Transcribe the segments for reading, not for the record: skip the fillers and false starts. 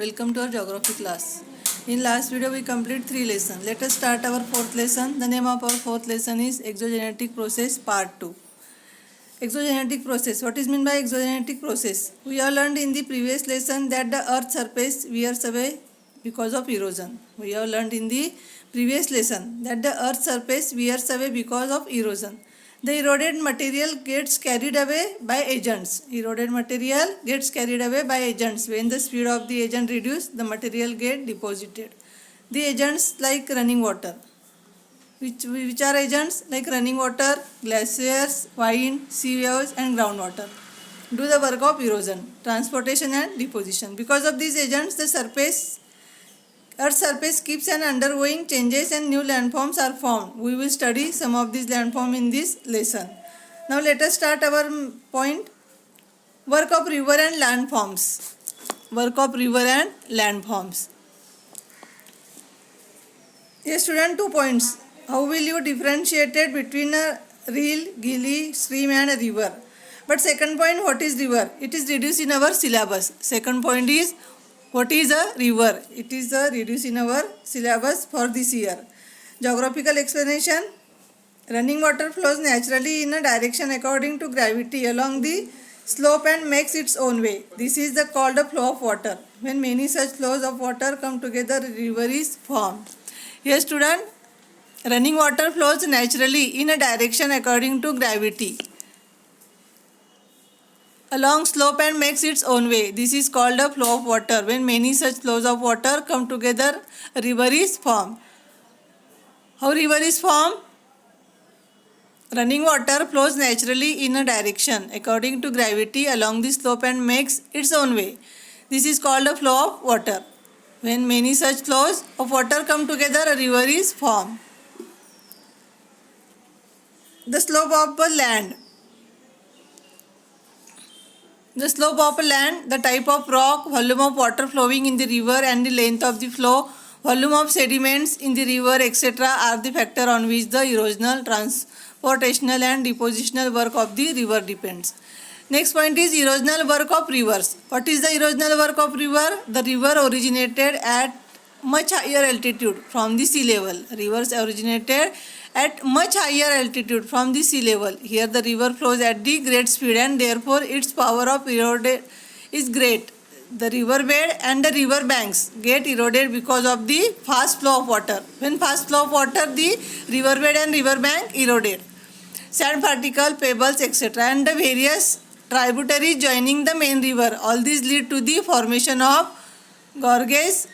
welcome to our geography class. In last video we complete 3 lessons. Let us start our 4th lesson. The name of our 4th lesson is exogenetic process part 2. Exogenetic process. What is meant by exogenetic process? We have learned in the previous lesson that the earth's surface wears away because of erosion. We have learned in the previous lesson that the earth's surface wears away because of erosion. The eroded material gets carried away by agents. Eroded material gets carried away by agents. When the speed of the agent reduces, the material gets deposited. The agents like running water. Which are agents like running water, glaciers, wind, sea waves and groundwater. Do the work of erosion, transportation and deposition. Because of these agents, the Earth's surface keeps on undergoing changes and new landforms are formed. We will study some of these landforms in this lesson. Now let us start our point. Work of river and landforms. Work of river and landforms. Yes, student, 2 points. How will you differentiate it between a reel, gilly, stream and a river? But second point, what is river? It is reduced in our syllabus. Second point is, what is a river? It is reduced in our syllabus for this year. Geographical explanation. Running water flows naturally in a direction according to gravity along the slope and makes its own way. This is called a flow of water. When many such flows of water come together, a river is formed. Yes, student. Running water flows naturally in a direction according to gravity along slope and makes its own way. This is called a flow of water. When many such flows of water come together, a river is formed. How river is formed? Running water flows naturally in a direction according to gravity along the slope and makes its own way. This is called a flow of water. When many such flows of water come together, a river is formed. The slope of a land. The slope of a land, the type of rock, volume of water flowing in the river and the length of the flow, volume of sediments in the river, etc. are the factor on which the erosional, transportational and depositional work of the river depends. Next point is erosional work of rivers. What is the erosional work of river? The river originated at much higher altitude from the sea level. Rivers originated at much higher altitude from the sea level. Here the river flows at the great speed and therefore its power of erosion is great. The riverbed and the river banks get eroded because of the fast flow of water. When fast flow of water, the riverbed and river bank eroded. Sand particle, pebbles, etc. and the various tributaries joining the main river. All these lead to the formation of gorges,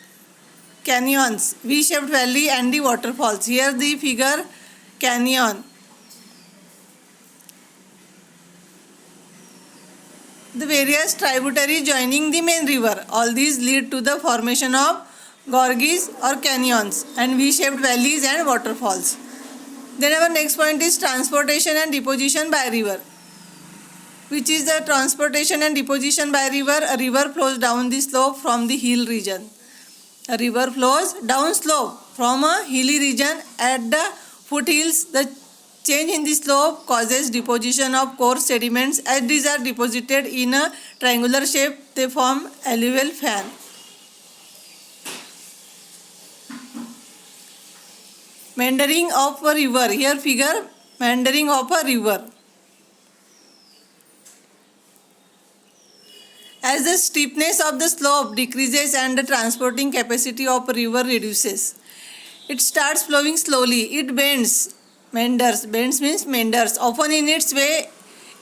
canyons, V-shaped valley and the waterfalls. Here the figure canyon. The various tributaries joining the main river. All these lead to the formation of gorges or canyons and V-shaped valleys and waterfalls. Then our next point is transportation and deposition by river. Which is the transportation and deposition by river? A river flows down the slope from the hill region. A river flows down slope from a hilly region. At the foothills, the change in the slope causes deposition of coarse sediments. As these are deposited in a triangular shape, they form alluvial fan. Meandering of a river. Here figure meandering of a river. As the steepness of the slope decreases and the transporting capacity of a river reduces, it starts flowing slowly. It bends, meanders. Bends means meanders. Often in its way,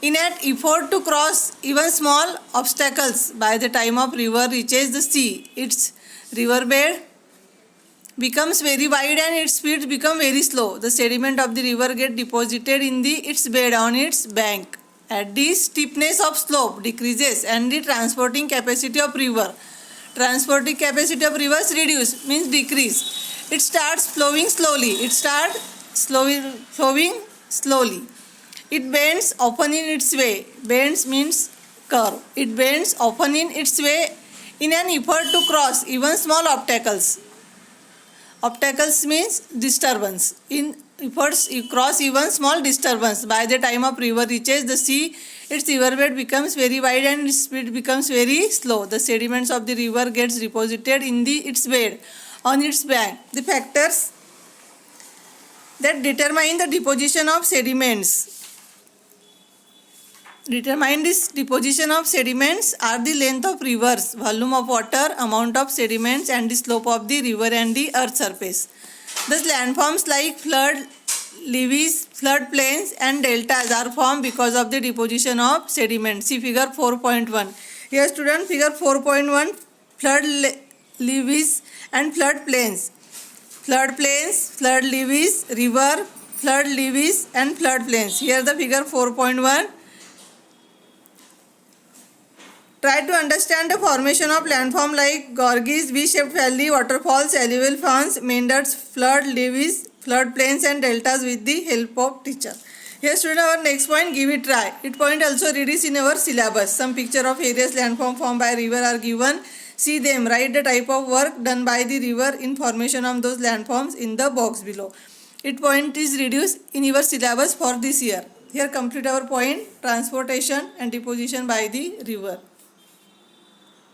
in an effort to cross even small obstacles. By the time of river reaches the sea, its riverbed becomes very wide and its speeds become very slow. The sediment of the river get deposited in its bed on its bank. At the steepness of slope decreases and the transporting capacity of river. Transporting capacity of rivers reduce means decrease. It starts flowing slowly. Flowing slowly. It bends often in its way. Bends means curve. It bends often in its way in an effort to cross even small obstacles. Obstacles means disturbance. In efforts to cross even small disturbance. By the time of river reaches the sea, its river bed becomes very wide and its speed becomes very slow. The sediments of the river gets deposited in its bed on its bank. The factors that determine the deposition of sediments are the length of rivers, volume of water, amount of sediments, and the slope of the river and the earth surface. Thus, landforms like flood, levees, floodplains, and deltas are formed because of the deposition of sediment. See figure 4.1. Here, student, figure 4.1, flood levees and floodplains. Floodplains, flood levees, river, flood levees, and floodplains. Here, the figure 4.1. Try to understand the formation of landform like gorges, V-shaped valley, waterfalls, alluvial fans, meanders, flood levees, floodplains, and deltas with the help of teacher. Here, student, our next point, give it try. It point also read is in our syllabus. Some picture of various landform formed by river are given. See them. Write the type of work done by the river in formation of those landforms in the box below. It point is reduced in your syllabus for this year. Here, complete our point, transportation and deposition by the river.